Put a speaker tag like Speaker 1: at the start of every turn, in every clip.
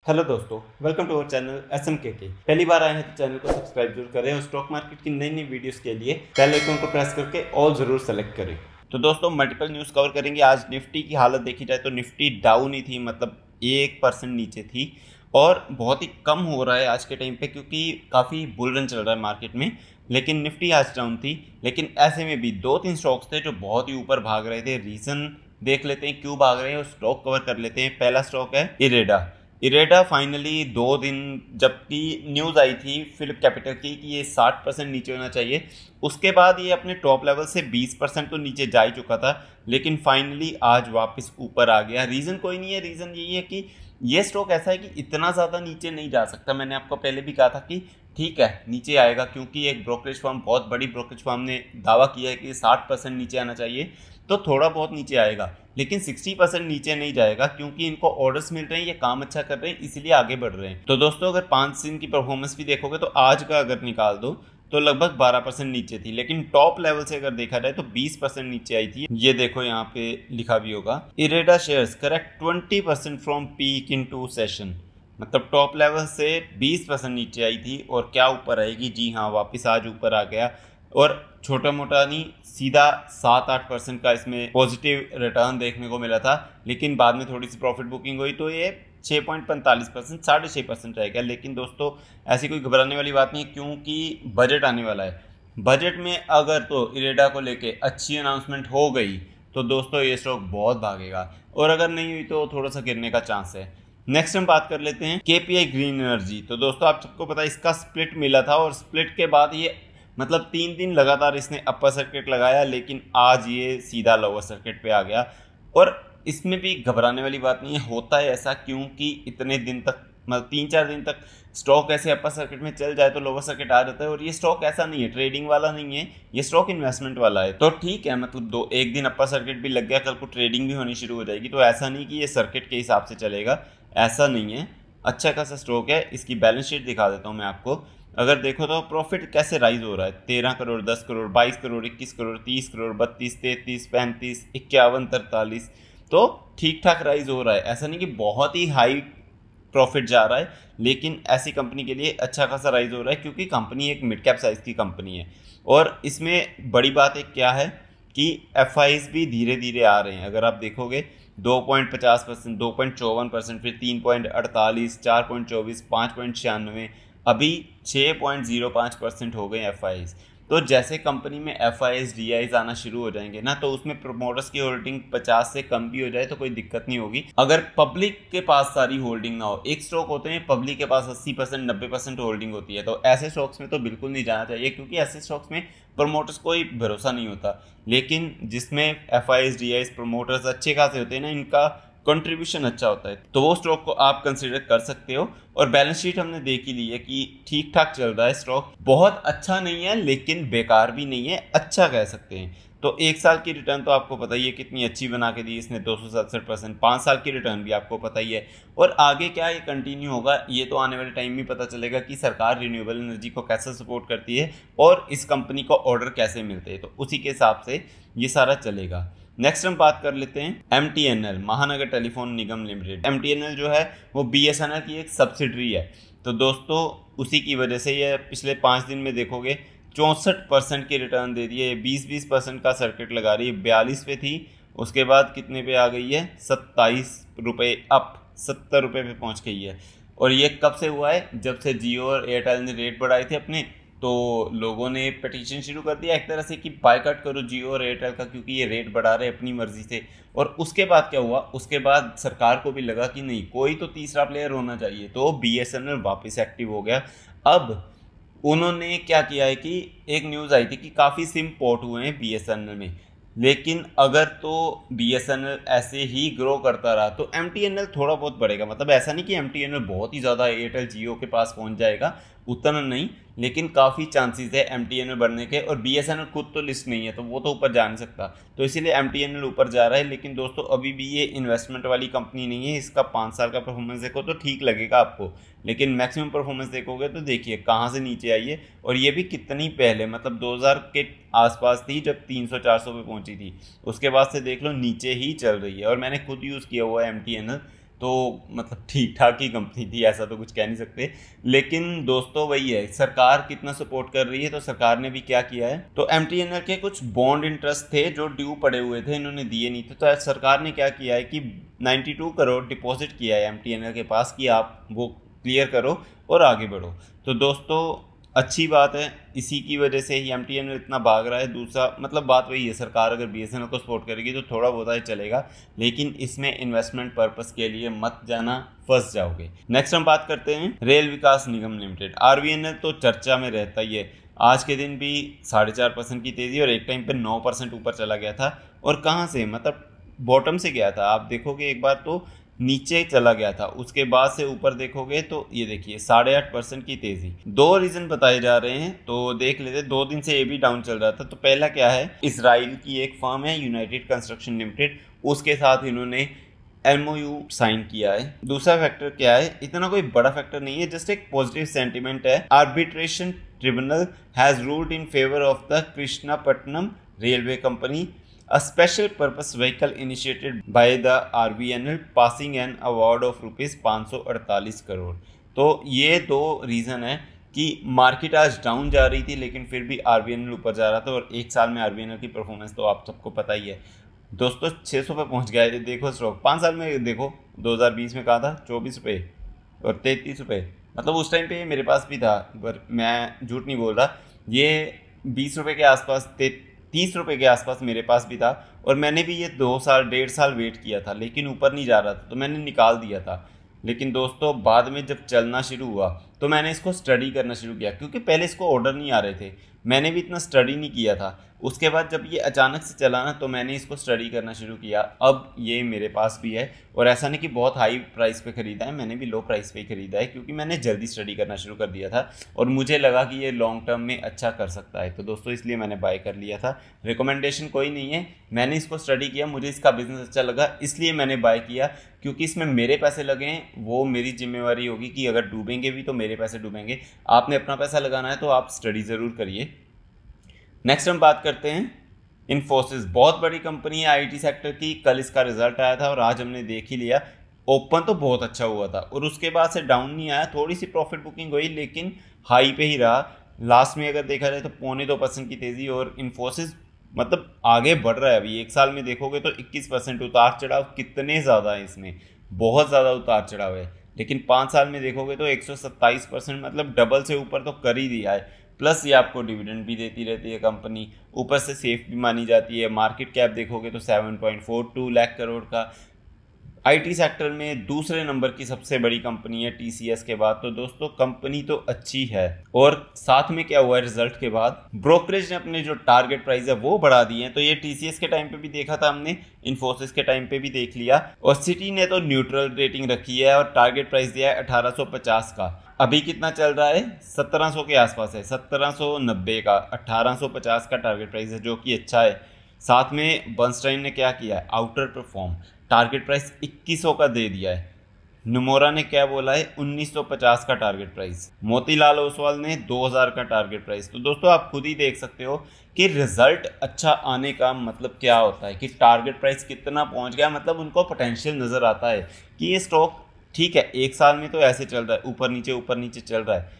Speaker 1: Hello दोस्तों, welcome to our channel SMK के। पहली बार आए हैं तो चैनल को सब्सक्राइब जरूर करें और स्टॉक मार्केट की नई नई वीडियोस के लिए बेल आइकन को प्रेस करके ऑल जरूर सेलेक्ट करें। तो दोस्तों, मल्टीपल न्यूज़ कवर करेंगे। आज निफ्टी की हालत देखी जाए तो निफ्टी डाउन ही थी, मतलब 1% नीचे थी और बहुत ही कम हो रहा है आज के टाइम पे, क्योंकि काफ़ी बुल रन चल रहा है मार्केट में। लेकिन निफ्टी आज डाउन थी। लेकिन ऐसे में भी 2-3 स्टॉक्स थे जो बहुत ही ऊपर भाग रहे थे। रीज़न देख लेते हैं क्यों भाग रहे हैं और स्टॉक कवर कर लेते हैं। पहला स्टॉक है इरेडा फाइनली 2 दिन, जबकि न्यूज़ आई थी फिलिप कैपिटल की कि ये 60% नीचे होना चाहिए, उसके बाद ये अपने टॉप लेवल से 20% तो नीचे जा ही चुका था, लेकिन फाइनली आज वापस ऊपर आ गया। रीज़न कोई नहीं है, रीज़न यही है कि ये स्टॉक ऐसा है कि इतना ज़्यादा नीचे नहीं जा सकता। मैंने आपको पहले भी कहा था कि ठीक है नीचे आएगा, क्योंकि एक ब्रोकरेज फर्म, बहुत बड़ी ब्रोकरेज फर्म ने दावा किया है कि 60% नीचे आना चाहिए, तो थोड़ा बहुत नीचे आएगा, लेकिन 60% नीचे नहीं जाएगा, क्योंकि इनको ऑर्डर्स मिल रहे हैं, ये काम अच्छा कर रहे हैं, इसीलिए आगे बढ़ रहे हैं। तो दोस्तों, अगर 5 दिन की परफॉर्मेंस भी देखोगे तो आज का अगर निकाल दो तो लगभग 12% नीचे थी, लेकिन टॉप लेवल से अगर देखा जाए तो 20% नीचे आई थी। ये देखो यहाँ पे लिखा भी होगा, IREDA shares correct 20% from peak in 2 session, मतलब टॉप लेवल से 20% नीचे आई थी। और क्या ऊपर आएगी? जी हाँ, वापस आज ऊपर आ गया और छोटा मोटा नहीं, सीधा 7-8% का इसमें पॉजिटिव रिटर्न देखने को मिला था। लेकिन बाद में थोड़ी सी प्रॉफिट बुकिंग हुई तो ये 6.45%, 6.5% रह गया। लेकिन दोस्तों, ऐसी कोई घबराने वाली बात नहीं है, क्योंकि बजट आने वाला है। बजट में अगर तो इरेडा को लेके अच्छी अनाउंसमेंट हो गई तो दोस्तों ये स्टॉक बहुत भागेगा, और अगर नहीं हुई तो थोड़ा सा गिरने का चांस है। नेक्स्ट हम बात कर लेते हैं KPI ग्रीन एनर्जी। तो दोस्तों, आप सबको पता है इसका स्प्लिट मिला था, और स्प्लिट के बाद ये मतलब 3 दिन लगातार इसने अपर सर्किट लगाया, लेकिन आज ये सीधा लोअर सर्किट पे आ गया। और इसमें भी घबराने वाली बात नहीं है, होता है ऐसा क्योंकि इतने दिन तक, मतलब 3-4 दिन तक स्टॉक ऐसे अपर सर्किट में चल जाए तो लोअर सर्किट आ जाता है। और ये स्टॉक ऐसा नहीं है, ट्रेडिंग वाला नहीं है, ये स्टॉक इन्वेस्टमेंट वाला है। तो ठीक है, मतलब 1 दिन अपर सर्किट भी लग गया, कल को ट्रेडिंग भी होनी शुरू हो जाएगी। तो ऐसा नहीं कि ये सर्किट के हिसाब से चलेगा, ऐसा नहीं है। अच्छा खासा स्टॉक है। इसकी बैलेंस शीट दिखा देता हूँ मैं आपको। अगर देखो तो प्रॉफिट कैसे राइज हो रहा है, 13 करोड़, 10 करोड़, 22 करोड़, 21 करोड़, 30 करोड़, 32, 33, 35, 51, 43, तो ठीक ठाक राइज हो रहा है। ऐसा नहीं कि बहुत ही हाई प्रॉफिट जा रहा है, लेकिन ऐसी कंपनी के लिए अच्छा खासा राइज हो रहा है, क्योंकि कंपनी एक मिड कैप साइज की कंपनी है। और इसमें बड़ी बात एक क्या है कि FIs भी धीरे धीरे आ रहे हैं। अगर आप देखोगे 2.50%, 2.54%, फिर 3.48, 4.24, 5.96, अभी 6.05% हो गए FIs। तो जैसे कंपनी में FIs DIs आना शुरू हो जाएंगे ना, तो उसमें प्रोमोटर्स की होल्डिंग 50 से कम भी हो जाए तो कोई दिक्कत नहीं होगी। अगर पब्लिक के पास सारी होल्डिंग ना हो, एक स्टॉक होते हैं पब्लिक के पास 80%, 90% होल्डिंग होती है, तो ऐसे स्टॉक्स में तो बिल्कुल नहीं जाना चाहिए, क्योंकि ऐसे स्टॉक्स में प्रमोटर्स कोई भरोसा नहीं होता। लेकिन जिसमें FIs DIs प्रमोटर्स अच्छे खासे होते हैं ना, इनका कंट्रीब्यूशन अच्छा होता है, तो वो स्टॉक को आप कंसीडर कर सकते हो। और बैलेंस शीट हमने देख ही ली है कि ठीक ठाक चल रहा है स्टॉक, बहुत अच्छा नहीं है लेकिन बेकार भी नहीं है, अच्छा कह सकते हैं। तो 1 साल की रिटर्न तो आपको पता ही है कितनी अच्छी बना के दी इसने, 267%। 5 साल की रिटर्न भी आपको पता ही है। और आगे क्या ये कंटिन्यू होगा, ये तो आने वाले टाइम में पता चलेगा कि सरकार रिन्यूएबल एनर्जी को कैसे सपोर्ट करती है और इस कंपनी को ऑर्डर कैसे मिलते हैं, तो उसी के हिसाब से ये सारा चलेगा। नेक्स्ट हम बात कर लेते हैं MTNL, महानगर टेलीफोन निगम लिमिटेड। MTNL जो है वो BSNL की एक सब्सिडरी है। तो दोस्तों, उसी की वजह से ये पिछले 5 दिन में देखोगे 64% की रिटर्न दे दी है। 20% का सर्किट लगा रही है। 42 पे थी, उसके बाद कितने पे आ गई है? 27 रुपये, अप 70 रुपये पे पहुंच गई है। और ये कब से हुआ है? जब से जियो और एयरटेल ने रेट बढ़ाए थे अपने, तो लोगों ने पिटीशन शुरू कर दिया एक तरह से कि बायकॉट करो जियो और एयरटेल का, क्योंकि ये रेट बढ़ा रहे अपनी मर्जी से। और उसके बाद क्या हुआ? उसके बाद सरकार को भी लगा कि नहीं, कोई तो तीसरा प्लेयर होना चाहिए, तो BSNL वापस एक्टिव हो गया। अब उन्होंने क्या किया है कि एक न्यूज़ आई थी कि काफ़ी सिम पोर्ट हुए हैं BSNL में, लेकिन अगर तो BSNL ऐसे ही ग्रो करता रहा तो MTNL थोड़ा बहुत बढ़ेगा। मतलब ऐसा नहीं कि MTNL बहुत ही ज़्यादा एयरटेल जियो के पास पहुंच जाएगा, उतना नहीं, लेकिन काफ़ी चांसेस है MTNL बढ़ने के। और BSNL खुद तो लिस्ट नहीं है, तो वो तो ऊपर जा नहीं सकता, तो इसीलिए MTNL ऊपर जा रहा है। लेकिन दोस्तों, अभी भी ये इन्वेस्टमेंट वाली कंपनी नहीं है। इसका 5 साल का परफॉर्मेंस देखो तो ठीक लगेगा आपको, लेकिन मैक्सिमम परफॉर्मेंस देखोगे तो देखिए कहाँ से नीचे आई है। और ये भी कितनी पहले, मतलब 2000 के आसपास थी जब 300-400 पे पहुंची थी, उसके बाद से देख लो नीचे ही चल रही है। और मैंने खुद यूज़ किया हुआ है MTNL, तो मतलब ठीक ठाक ही कंपनी थी, ऐसा तो कुछ कह नहीं सकते। लेकिन दोस्तों वही है, सरकार कितना सपोर्ट कर रही है, तो सरकार ने भी क्या किया है, तो MTNL के कुछ बॉन्ड इंटरेस्ट थे जो ड्यू पड़े हुए थे, इन्होंने दिए नहीं थे, तो सरकार ने क्या किया है कि 92 करोड़ डिपॉजिट किया है MTNL के पास कि आप वो क्लियर करो और आगे बढ़ो। तो दोस्तों अच्छी बात है, इसी की वजह से ही MTNL इतना भाग रहा है। दूसरा मतलब बात वही है, सरकार अगर BSNL को सपोर्ट करेगी तो थोड़ा बहुत ही चलेगा, लेकिन इसमें इन्वेस्टमेंट पर्पस के लिए मत जाना, फंस जाओगे। नेक्स्ट हम बात करते हैं रेल विकास निगम लिमिटेड, RVNL तो चर्चा में रहता ही है। आज के दिन भी 4.5% की तेज़ी और एक टाइम पे 9% ऊपर चला गया था। और कहाँ से, मतलब बॉटम से गया था, आप देखोगे एक बार तो नीचे चला गया था, उसके बाद से ऊपर देखोगे तो ये देखिए 8.5% की तेजी। दो रीजन बताए जा रहे हैं, तो देख लेते। 2 दिन से ये भी डाउन चल रहा था। तो पहला क्या है, इजराइल की एक फर्म है यूनाइटेड कंस्ट्रक्शन लिमिटेड, उसके साथ इन्होंने MOU साइन किया है। दूसरा फैक्टर क्या है, इतना कोई बड़ा फैक्टर नहीं है, जस्ट एक पॉजिटिव सेंटीमेंट है। Arbitration tribunal has ruled in favour of the Krishnapatnam railway company, a special purpose vehicle initiated by the RVNL passing an award of rupees 548 crore. तो ये 2 रीज़न है कि मार्केट आज डाउन जा रही थी लेकिन फिर भी RVNL ऊपर जा रहा था। और एक साल में RVNL की परफॉर्मेंस तो आप सबको पता ही है दोस्तों, 600 पे पहुँच गया है। देखो स्टॉक 5 साल में देखो, 2020 में कहा था 24 रुपये और 33 रुपये, मतलब उस टाइम पे मेरे पास भी था, पर मैं झूठ नहीं बोल रहा, ये 20 रुपये के आसपास 30 रुपये के आसपास मेरे पास भी था। और मैंने भी ये 2 साल 1.5 साल वेट किया था, लेकिन ऊपर नहीं जा रहा था तो मैंने निकाल दिया था। लेकिन दोस्तों बाद में जब चलना शुरू हुआ तो मैंने इसको स्टडी करना शुरू किया, क्योंकि पहले इसको ऑर्डर नहीं आ रहे थे, मैंने भी इतना स्टडी नहीं किया था। उसके बाद जब ये अचानक से चला ना, तो मैंने इसको स्टडी करना शुरू किया। अब ये मेरे पास भी है, और ऐसा नहीं कि बहुत हाई प्राइस पे ख़रीदा है, मैंने भी लो प्राइस पे ही ख़रीदा है, क्योंकि मैंने जल्दी स्टडी करना शुरू कर दिया था और मुझे लगा कि ये लॉन्ग टर्म में अच्छा कर सकता है। तो दोस्तों इसलिए मैंने बाय कर लिया था। रिकमेंडेशन कोई नहीं है, मैंने इसको स्टडी किया, मुझे इसका बिजनेस अच्छा लगा, इसलिए मैंने बाय किया। क्योंकि इसमें मेरे पैसे लगे हैं, वो मेरी जिम्मेवारी होगी कि अगर डूबेंगे भी तो मेरे पैसे डूबेंगे। आपने अपना पैसा लगाना है तो आप स्टडी ज़रूर करिए। नेक्स्ट हम बात करते हैं इन्फोसिस, बहुत बड़ी कंपनी है IT सेक्टर की। कल इसका रिजल्ट आया था और आज हमने देख ही लिया। ओपन तो बहुत अच्छा हुआ था और उसके बाद से डाउन नहीं आया, थोड़ी सी प्रॉफिट बुकिंग हुई लेकिन हाई पे ही रहा। लास्ट में अगर देखा जाए तो 0.25% की तेज़ी, और इन्फोसिस मतलब आगे बढ़ रहा है। अभी एक साल में देखोगे तो 21% उतार चढ़ाव कितने ज़्यादा है, इसमें बहुत ज़्यादा उतार चढ़ाव है। लेकिन 5 साल में देखोगे तो 127%, मतलब डबल से ऊपर तो कर ही दिया है। प्लस ये आपको डिविडेंड भी देती रहती है कंपनी, ऊपर से सेफ भी मानी जाती है। मार्केट कैप देखोगे तो 7.42 लाख करोड़ का। IT सेक्टर में दूसरे नंबर की सबसे बड़ी कंपनी है TCS के बाद। तो दोस्तों कंपनी तो अच्छी है। और साथ में क्या हुआ है, रिजल्ट के बाद ब्रोकरेज ने अपने जो टारगेट प्राइस है वो बढ़ा दिए हैं। तो ये TCS के टाइम पे भी देखा था हमने, इन्फोसिस के टाइम पे भी देख लिया। और सिटी ने तो न्यूट्रल रेटिंग रखी है और टारगेट प्राइस दिया है 1850 का। अभी कितना चल रहा है, 1700 के आसपास है, 1790 का। 1850 का टारगेट प्राइस है, जो कि अच्छा है। साथ में बर्नस्टाइन ने क्या किया है, आउटर परफॉर्म, टारगेट प्राइस 2100 का दे दिया है। नमोरा ने क्या बोला है, 1950 का टारगेट प्राइस। मोतीलाल ओसवाल ने 2000 का टारगेट प्राइस। तो दोस्तों आप खुद ही देख सकते हो कि रिजल्ट अच्छा आने का मतलब क्या होता है, कि टारगेट प्राइस कितना पहुंच गया, मतलब उनको पोटेंशियल नज़र आता है कि ये स्टॉक ठीक है। एक साल में तो ऐसे चल रहा है, ऊपर नीचे चल रहा है।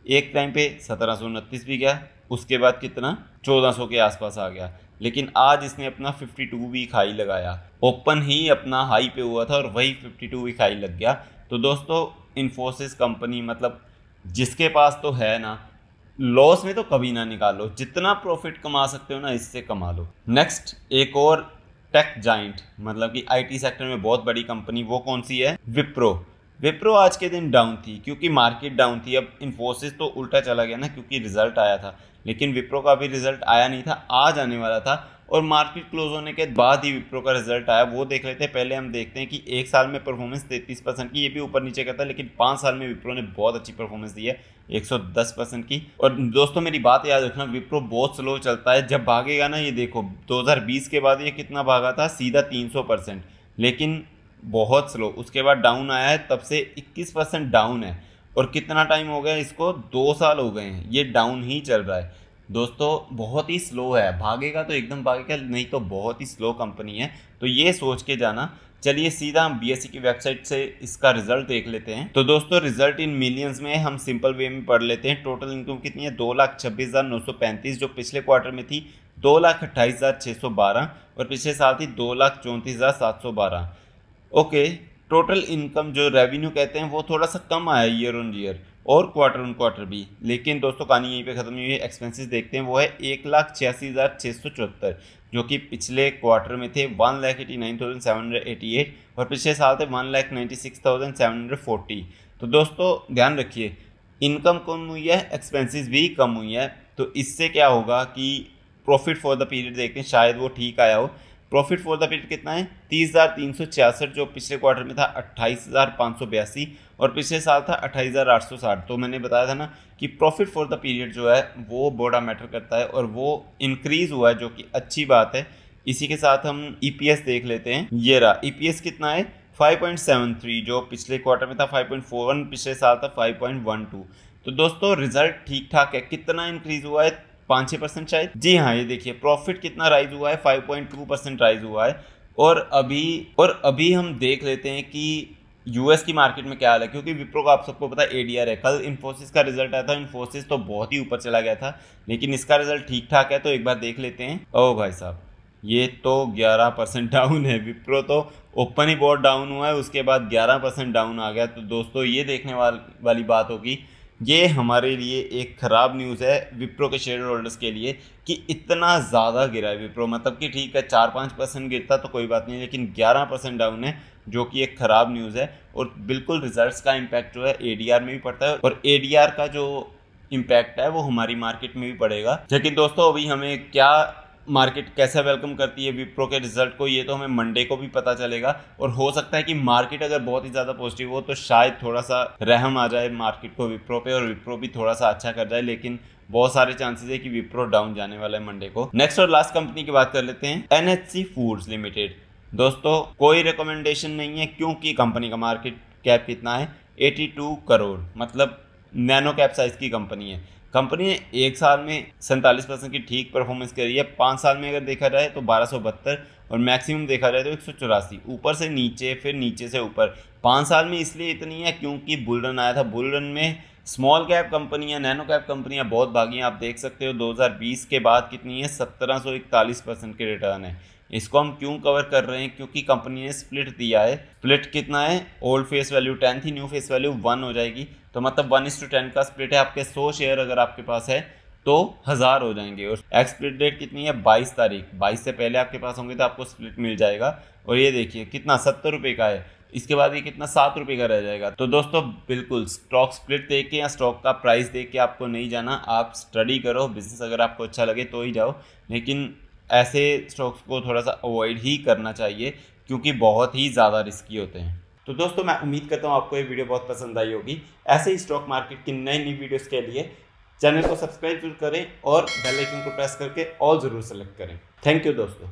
Speaker 1: एक टाइम पे 1729 भी गया, उसके बाद कितना 1400 के आसपास आ गया। लेकिन आज इसने अपना 52 वीक हाई लगाया, ओपन ही अपना हाई पे हुआ था और वही 52 वीक हाई लग गया। तो दोस्तों इन्फोसिस कंपनी मतलब जिसके पास तो है ना, लॉस में तो कभी ना निकालो, जितना प्रॉफिट कमा सकते हो ना इससे कमा लो। नेक्स्ट एक और टेक जाइंट, मतलब कि IT सेक्टर में बहुत बड़ी कंपनी, वो कौन सी है, विप्रो। विप्रो आज के दिन डाउन थी क्योंकि मार्केट डाउन थी। अब इन्फोसिस तो उल्टा चला गया ना, क्योंकि रिजल्ट आया था, लेकिन विप्रो का भी रिजल्ट आया नहीं था, आज आने वाला था। और मार्केट क्लोज होने के बाद ही विप्रो का रिजल्ट आया, वो देख लेते हैं। पहले हम देखते हैं कि एक साल में परफॉर्मेंस 33% की, ये भी ऊपर नीचे करता है, लेकिन 5 साल में विप्रो ने बहुत अच्छी परफॉर्मेंस दी है, 110% की। और दोस्तों मेरी बात याद रखना, विप्रो बहुत स्लो चलता है, जब भागेगा ना, ये देखो 2020 के बाद ये कितना भागा था, सीधा 300%, लेकिन बहुत स्लो। उसके बाद डाउन आया है, तब से 21% डाउन है। और कितना टाइम हो गया इसको, 2 साल हो गए हैं, ये डाउन ही चल रहा है। दोस्तों बहुत ही स्लो है, भागेगा तो एकदम भागेगा, नहीं तो बहुत ही स्लो कंपनी है। तो ये सोच के जाना, चलिए सीधा हम BSE की वेबसाइट से इसका रिजल्ट देख लेते हैं। तो दोस्तों रिजल्ट इन मिलियंस में हम सिंपल वे में पढ़ लेते हैं। टोटल इनकम कितनी है 2,26,935, जो पिछले क्वार्टर में थी 2,28,612 और पिछले साल थी 2,34,712। ओके, टोटल इनकम जो रेवेन्यू कहते हैं वो थोड़ा सा कम आया ईयर ऑन ईयर और क्वार्टर ऑन क्वार्टर भी, लेकिन दोस्तों कहानी यहीं पे खत्म हुई है। एक्सपेंसेस देखते हैं, वो है 1,86,674, जो कि पिछले क्वार्टर में थे 1,89,788 और पिछले साल थे 1,96,740। तो दोस्तों ध्यान रखिए, इनकम कम हुई है, एक्सपेंसेस भी कम हुई है, तो इससे क्या होगा कि प्रॉफिट फॉर द पीरियड देखते हैं, शायद वो ठीक आया हो। प्रॉफिट फॉर द पीरियड कितना है 30,366, जो पिछले क्वार्टर में था 28,582 और पिछले साल था 28,860। तो मैंने बताया था ना कि प्रॉफिट फॉर द पीरियड जो है वो बड़ा मैटर करता है और वो इंक्रीज हुआ है, जो कि अच्छी बात है। इसी के साथ हम EPS देख लेते हैं। ये रहा EPS कितना है 5.73, जो पिछले क्वार्टर में था 5.41, पिछले साल था 5.12। तो दोस्तों रिजल्ट ठीक ठाक है। कितना इंक्रीज हुआ है 5-6% शायद। जी हाँ, ये देखिए प्रॉफिट कितना राइज हुआ है 5.2% राइज हुआ है। और अभी हम देख लेते हैं कि US की मार्केट में क्या हाल है, क्योंकि विप्रो का आप सबको पता है ADR है। कल इन्फोसिस का रिजल्ट आया था, इन्फोसिस तो बहुत ही ऊपर चला गया था, लेकिन इसका रिजल्ट ठीक ठाक है। तो एक बार देख लेते हैं। ओ भाई साहब, ये तो 11% डाउन है। विप्रो तो ओपन ही बहुत डाउन हुआ है, उसके बाद 11% डाउन आ गया। तो दोस्तों ये देखने वाली बात होगी, ये हमारे लिए एक ख़राब न्यूज़ है विप्रो के शेयर होल्डर्स के लिए कि इतना ज़्यादा गिरा है विप्रो। मतलब कि ठीक है 4-5% गिरता तो कोई बात नहीं, लेकिन 11% डाउन है, जो कि एक ख़राब न्यूज़ है। और बिल्कुल रिजल्ट्स का इम्पैक्ट जो है ADR में भी पड़ता है और ADR का जो इम्पैक्ट है वो हमारी मार्केट में भी पड़ेगा। लेकिन दोस्तों अभी हमें क्या मार्केट कैसा वेलकम करती है विप्रो के रिजल्ट को, ये तो हमें मंडे को भी पता चलेगा। और हो सकता है कि मार्केट अगर बहुत ही ज़्यादा पॉजिटिव हो तो शायद थोड़ा सा रहम आ जाए मार्केट को विप्रो पे और विप्रो भी थोड़ा सा अच्छा कर जाए, लेकिन बहुत सारे चांसेस है कि विप्रो डाउन जाने वाला है मंडे को। नेक्स्ट और लास्ट कंपनी की बात कर लेते हैं, NHC फूड्स लिमिटेड। दोस्तों कोई रिकमेंडेशन नहीं है, क्योंकि कंपनी का मार्केट कैप कितना है 82 करोड़, मतलब नैनो कैप साइज की कंपनी है। कंपनी ने एक साल में 47% की ठीक परफॉर्मेंस करी है। 5 साल में अगर देखा जाए तो 1272 और मैक्सिमम देखा जाए तो 184, ऊपर से नीचे फिर नीचे से ऊपर। 5 साल में इसलिए इतनी है क्योंकि बुल रन आया था। बुल रन में स्मॉल कैप कंपनियां, नैनो कैप कंपनियां बहुत भागी हैं। आप देख सकते हो 2020 के बाद कितनी है 1741% के रिटर्न है। इसको हम क्यों कवर कर रहे हैं, क्योंकि कंपनी ने स्प्लिट दिया है। स्प्लिट कितना है, ओल्ड फेस वैल्यू 10 थी, न्यू फेस वैल्यू 1 हो जाएगी, तो मतलब 1:10 का स्प्लिट है। आपके 100 शेयर अगर आपके पास है तो 1000 हो जाएंगे। और एक्सप्लिट डेट कितनी है 22 तारीख, 22 से पहले आपके पास होंगे तो आपको स्प्लिट मिल जाएगा। और ये देखिए कितना 70 रुपये का है, इसके बाद ये कितना 7 रुपये का रह जाएगा। तो दोस्तों बिल्कुल स्टॉक स्प्लिट देख के या स्टॉक का प्राइस देख के आपको नहीं जाना, आप स्टडी करो, बिजनेस अगर आपको अच्छा लगे तो ही जाओ, लेकिन ऐसे स्टॉक्स को थोड़ा सा अवॉइड ही करना चाहिए क्योंकि बहुत ही ज़्यादा रिस्की होते हैं। तो दोस्तों मैं उम्मीद करता हूँ आपको ये वीडियो बहुत पसंद आई होगी। ऐसे ही स्टॉक मार्केट की नई वीडियोस के लिए चैनल को सब्सक्राइब जरूर करें और बेल आइकन को प्रेस करके ऑल ज़रूर सेलेक्ट करें। थैंक यू दोस्तों।